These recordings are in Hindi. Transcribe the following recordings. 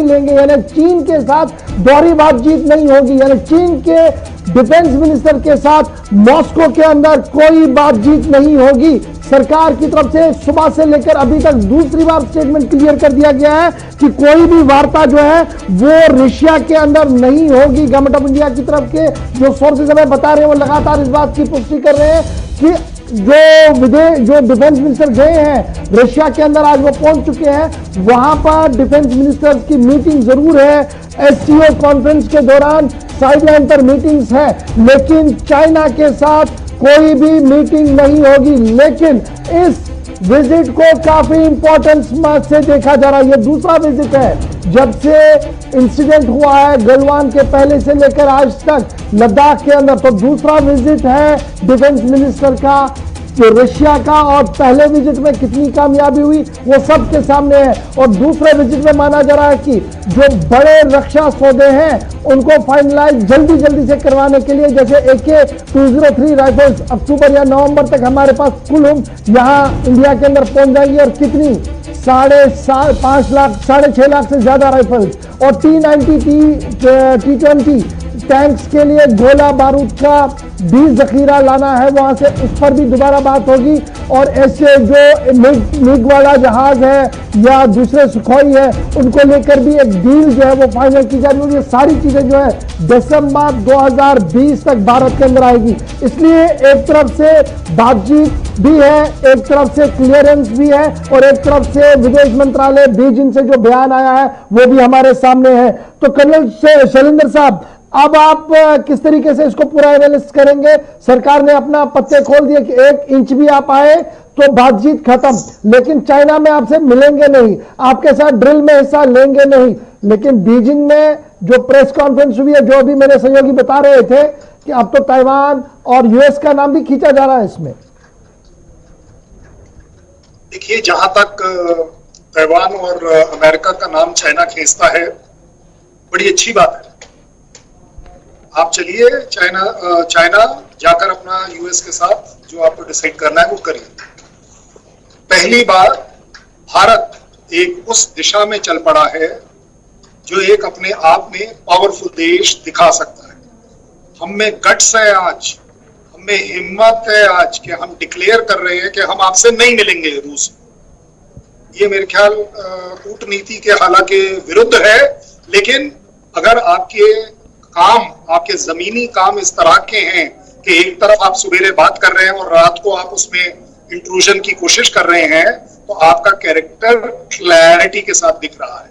लेंगे, यानी चीन के साथ दोहरी बातचीत नहीं होगी, यानी चीन के डिफेंस मिनिस्टर के साथ मॉस्को के अंदर कोई बातचीत नहीं होगी। सरकार की तरफ से सुबह से लेकर अभी तक दूसरी बार स्टेटमेंट क्लियर कर दिया गया है कि कोई भी वार्ता जो है वो रशिया के अंदर नहीं होगी। गवर्नमेंट ऑफ इंडिया की तरफ के जो सोर्सेज हमें बता रहे हैं वो लगातार इस बात की पुष्टि कर रहे हैं कि जो डिफेंस मिनिस्टर गए हैं रशिया के अंदर, आज वो पहुंच चुके हैं, वहां पर डिफेंस मिनिस्टर्स की मीटिंग जरूर है, एससीओ कॉन्फ्रेंस के दौरान साइडलाइन पर मीटिंग्स है, लेकिन चाइना के साथ कोई भी मीटिंग नहीं होगी। लेकिन इस विजिट को काफी इंपॉर्टेंस से देखा जा रहा है। ये दूसरा विजिट है जब से इंसिडेंट हुआ है गलवान के पहले से लेकर आज तक लद्दाख के अंदर, तो दूसरा विजिट है डिफेंस मिनिस्टर का रशिया का, और पहले विजिट में कितनी कामयाबी हुई वो सबके सामने है। और दूसरे विजिट में माना जा रहा है कि जो बड़े रक्षा सौदे हैं उनको फाइनलाइज जल्दी से करवाने के लिए, जैसे AK-203 राइफल्स अक्टूबर या नवंबर तक हमारे पास कुल यहां इंडिया के अंदर पहुंच जाएंगी, और कितनी 5.5 लाख 6.5 लाख से ज्यादा राइफल्स, और T-90 T-20 टैंक्स के लिए गोला बारूद का भी जखीरा लाना है वहां से, उस पर भी दोबारा बात होगी। और ऐसे जो मिग वाला जहाज है या दूसरे सुखोई है उनको लेकर भी एक डील जो है वो फाइनल की जा रही होगी। सारी चीजें जो है दिसंबर 2020 तक भारत के अंदर आएगी। इसलिए एक तरफ से बातचीत भी है, एक तरफ से क्लियरेंस भी है, और एक तरफ से विदेश मंत्रालय बीजिंग से जो बयान आया है वो भी हमारे सामने है। तो कर्नल शैलेंद्र साहब, अब आप किस तरीके से इसको पूरा एनालिसिस करेंगे? सरकार ने अपना पत्ते खोल दिए कि 1 इंच भी आप आए तो बातचीत खत्म, लेकिन चाइना में आपसे मिलेंगे नहीं, आपके साथ ड्रिल में हिस्सा लेंगे नहीं। लेकिन बीजिंग में जो प्रेस कॉन्फ्रेंस हुई है, जो अभी मेरे सहयोगी बता रहे थे कि अब तो ताइवान और यूएस का नाम भी खींचा जा रहा है इसमें। देखिए, जहां तक ताइवान और अमेरिका का नाम चाइना खींचता है, बड़ी अच्छी बात है। आप चलिए चाइना जाकर अपना यूएस के साथ जो आपको डिसाइड करना है वो करिए। पहली बार भारत एक उस दिशा में चल पड़ा है जो एक अपने आप में पावरफुल देश दिखा सकता है। हम में गट्स है आज, हम में हिम्मत है आज कि हम डिक्लेयर कर रहे हैं कि हम आपसे नहीं मिलेंगे रूस। ये मेरे ख्याल कूटनीति के हालांकि विरुद्ध है, लेकिन अगर आपके जमीनी काम इस तरह के हैं कि एक तरफ आप सुबेरे बात कर रहे हैं और रात को आप उसमें इंट्रूजन की कोशिश कर रहे हैं, तो आपका कैरेक्टर क्लैरिटी के साथ दिख रहा है।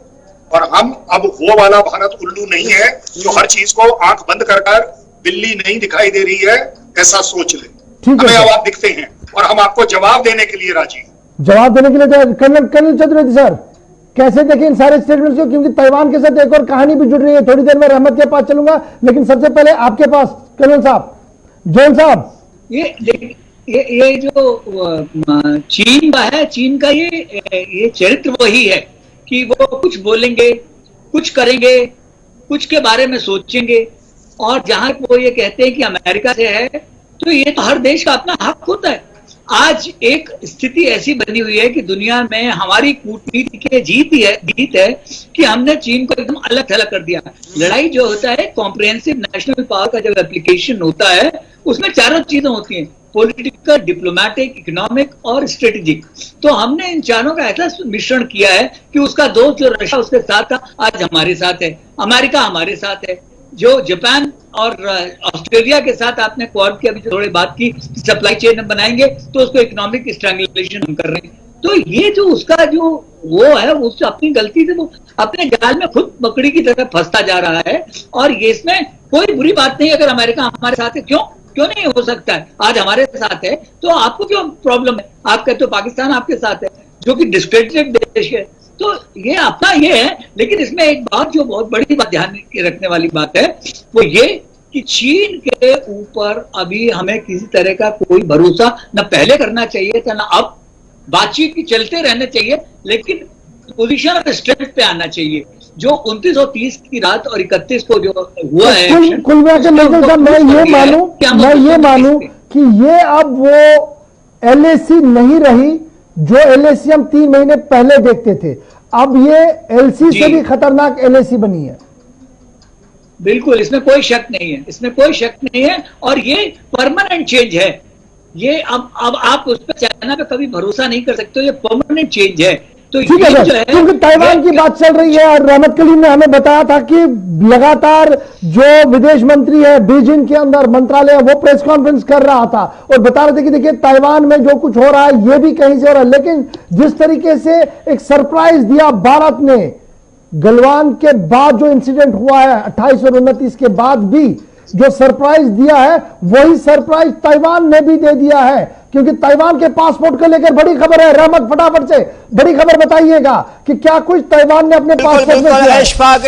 और हम अब वो वाला भारत उल्लू नहीं है जो हर चीज को आंख बंद कर बिल्ली नहीं दिखाई दे रही है ऐसा सोच ले। हमें अब आप दिखते हैं और हम आपको जवाब देने के लिए राजी हैं। जवाब देने के लिए कर्नल चतुर्वेदी सर कैसे देखें इन सारे स्टेटमेंट्स को, क्योंकि ताइवान के साथ एक और कहानी भी जुड़ रही है। थोड़ी देर में रहमत के पास चलूंगा, लेकिन सबसे पहले आपके पास कर्नल साहब, जोन साहब। ये जो चीन का है, चीन का ये चरित्र वही है कि वो कुछ बोलेंगे, कुछ करेंगे, कुछ के बारे में सोचेंगे, और जहां वो ये कहते हैं कि अमेरिका से है, तो ये तो हर देश का अपना हक होता है। आज एक स्थिति ऐसी बनी हुई है कि दुनिया में हमारी कूटनीति की जीत है कि हमने चीन को एकदम अलग थलग कर दिया। लड़ाई जो होता है, कॉम्प्रिहेंसिव नेशनल पावर का जब एप्लीकेशन होता है, उसमें चारों चीजें होती हैं, पॉलिटिकल, डिप्लोमेटिक, इकोनॉमिक और स्ट्रेटेजिक। तो हमने इन चारों का ऐसा मिश्रण किया है कि उसका दोस्त जो रशिया उसके साथ था, आज हमारे साथ है, अमेरिका हमारे साथ है, जो जापान और ऑस्ट्रेलिया के साथ आपने क्वाड की अभी थोड़ी बात की, सप्लाई चेन बनाएंगे तो उसको इकोनॉमिक स्ट्रैंगुलेशन हम कर रहे हैं। तो ये जो उसका जो वो है, उससे अपनी गलती से वो अपने जाल में खुद बकरी की तरह फंसता जा रहा है। और ये इसमें कोई बुरी बात नहीं अगर अमेरिका हमारे साथ है, क्यों नहीं हो सकता है? आज हमारे साथ है तो आपको क्यों प्रॉब्लम है? आप कहते हो पाकिस्तान आपके साथ है जो कि डिस्क्रेडिटेड देश है, तो ये अपना ये है। लेकिन इसमें एक बात जो बहुत बड़ी बात ध्यान रखने वाली बात है वो ये कि चीन के ऊपर अभी हमें किसी तरह का कोई भरोसा न पहले करना चाहिए था, न अब। बातचीत की चलते रहना चाहिए, लेकिन पोजीशन और स्ट्रेंथ पे आना चाहिए। जो 29 और 30 की रात और 31 को जो हुआ है, कुल मिलाकर मैं ये मानूं कि ये अब वो LAC नहीं रही जो LAC हम 3 महीने पहले देखते थे। अब ये एलसी से जी। भी खतरनाक एलएसी बनी है। बिल्कुल, इसमें कोई शक नहीं है, इसमें कोई शक नहीं है। और ये परमानेंट चेंज है। ये अब आप उस पर चाइना पे कभी भरोसा नहीं कर सकते, ये परमानेंट चेंज है। तो ठीक है ये जो सर, है, क्योंकि ताइवान की बात चल रही है और रहमत कलीम ने हमें बताया था कि लगातार जो विदेश मंत्री है बीजिंग के अंदर मंत्रालय है, वो प्रेस कॉन्फ्रेंस कर रहा था और बता रहे थे कि देखिए ताइवान में जो कुछ हो रहा है ये भी कहीं से हो रहा है। लेकिन जिस तरीके से एक सरप्राइज दिया भारत ने गलवान के बाद जो इंसिडेंट हुआ है 28 और 29 के बाद भी जो सरप्राइज दिया है, वही सरप्राइज ताइवान ने भी दे दिया है। क्योंकि ताइवान के पासपोर्ट को लेकर बड़ी खबर है। रहमत फटाफट से बड़ी खबर बताइएगा कि क्या कुछ ताइवान ने अपने पासपोर्ट में किया है? इशफाक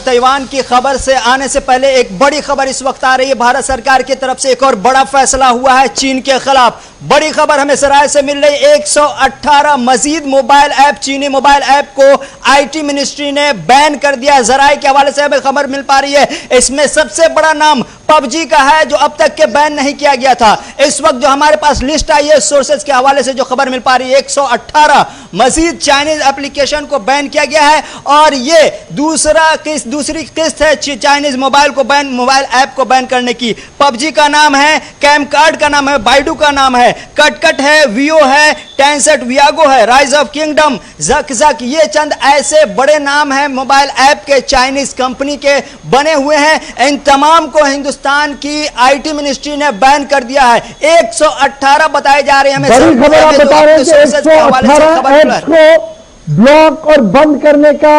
ताइवान की खबर से आने से पहले एक बड़ी खबर इस वक्त आ रही है। भारत सरकार की तरफ से एक और बड़ा फैसला हुआ है चीन के खिलाफ। बड़ी खबर हमें सराय से मिल रही, 118 मजीद मोबाइल ऐप, चीनी मोबाइल ऐप को आईटी मिनिस्ट्री ने बैन कर दिया। जराये के हवाले से हमें खबर मिल पा रही है, इसमें सबसे बड़ा नाम पबजी का है जो अब तक के बैन नहीं किया गया था। इस वक्त जो हमारे पास लिस्ट आई है सोर्सेज के हवाले से जो खबर मिल पा रही है, 118 मजीद चाइनीज एप्लीकेशन को बैन किया गया है। और ये दूसरी किस्त है चाइनीज मोबाइल ऐप को बैन करने की। पबजी का नाम है, कैमकार्ड का नाम है, बाइडू का नाम है, कटकट है, वियो है, टेंसेट वियागो है, राइज ऑफ किंगडम, जक, ये चंद ऐसे बड़े नाम हैं मोबाइल ऐप के चाइनीज कंपनी के बने हुए हैं। इन तमाम को हिंदुस्तान की आईटी मिनिस्ट्री ने बैन कर दिया है। 118 बताए जा रहे हैं। हमें बड़ी खबर आप बता रहे हैं कि 118 ऐप्स को ब्लॉक और बंद करने का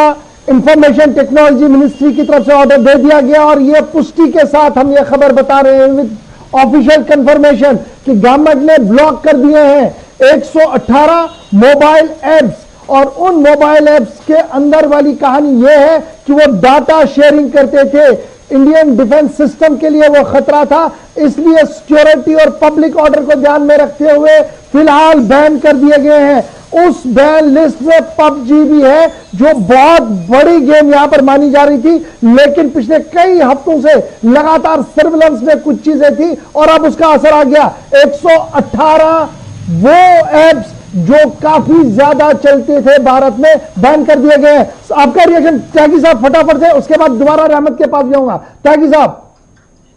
इंफॉर्मेशन टेक्नोलॉजी मिनिस्ट्री की तरफ से ऑर्डर दे दिया गया। और यह पुष्टि के साथ हम यह खबर बता रहे हैं विद ऑफिशियल कंफर्मेशन कि गवर्नमेंट ने ब्लॉक कर दिए हैं 118 मोबाइल ऐप्स। और उन मोबाइल ऐप्स के अंदर वाली कहानी यह है कि वो डाटा शेयरिंग करते थे। इंडियन डिफेंस सिस्टम के लिए वो खतरा था, इसलिए सिक्योरिटी और पब्लिक ऑर्डर को ध्यान में रखते हुए फिलहाल बैन कर दिए गए हैं। उस बैन लिस्ट में पबजी भी है जो बहुत बड़ी गेम यहां पर मानी जा रही थी, लेकिन पिछले कई हफ्तों से लगातार सर्विलेंस में कुछ चीजें थी और अब उसका असर आ गया। 118 वो ऐप्स जो काफी ज्यादा चलते थे भारत में बैन कर दिए गए हैं। आपका रिएक्शन त्यागी साहब फटाफट से, उसके बाद दोबारा रहमत के पास भी आऊंगा। त्यागी साहब।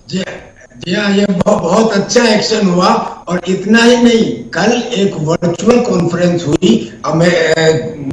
जी हाँ, ये बहुत अच्छा एक्शन हुआ। और इतना ही नहीं, कल एक वर्चुअल कॉन्फ्रेंस हुई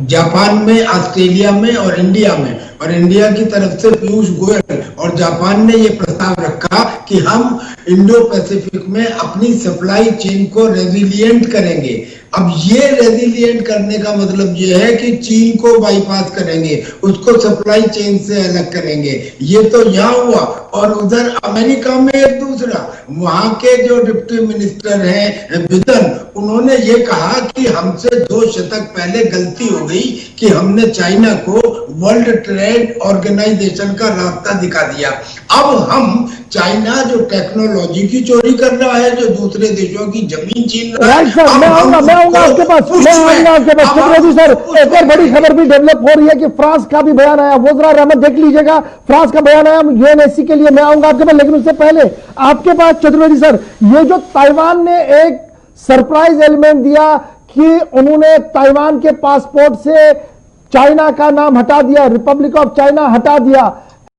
जापान में, ऑस्ट्रेलिया में और इंडिया में। और इंडिया की तरफ से पीयूष गोयल और जापान ने ये प्रस्ताव रखा कि हम इंडो पैसिफिक में अपनी सप्लाई चेन को रेजिलिएंट करेंगे। अब ये रेजिलिएंट करने का मतलब ये है कि चीन को बाईपास करेंगे, उसको सप्लाई चेन से अलग करेंगे। ये तो यहाँ हुआ। और उधर अमेरिका में एक दूसरा, वहां के जो डिप्टी मिनिस्टर हैं बिदन, उन्होंने ये कहा कि हमसे 2 दशक पहले गलती हो गई कि हमने चाइना को वर्ल्ड ट्रेड ऑर्गेनाइजेशन का रास्ता दिखा दिया। अब हम चाइना जो टेक्नोलॉजी की चोरी कर रहा है, जो दूसरे देशों की जमीन छीन रहा है, मैं आऊंगा आपके पास चतुर्वेदी सर। एक और बड़ी खबर भी डेवलप हो रही है कि फ्रांस का भी बयान आया, वो जरा रहमत देख लीजिएगा। फ्रांस का बयान आया यूएनएससी के लिए, मैं आऊंगा आपके पास, लेकिन उससे पहले आपके पास चतुर्वेदी सर, ये जो ताइवान ने एक सरप्राइज एलिमेंट दिया कि उन्होंने ताइवान के पासपोर्ट से चाइना का नाम हटा दिया, रिपब्लिक ऑफ चाइना हटा दिया,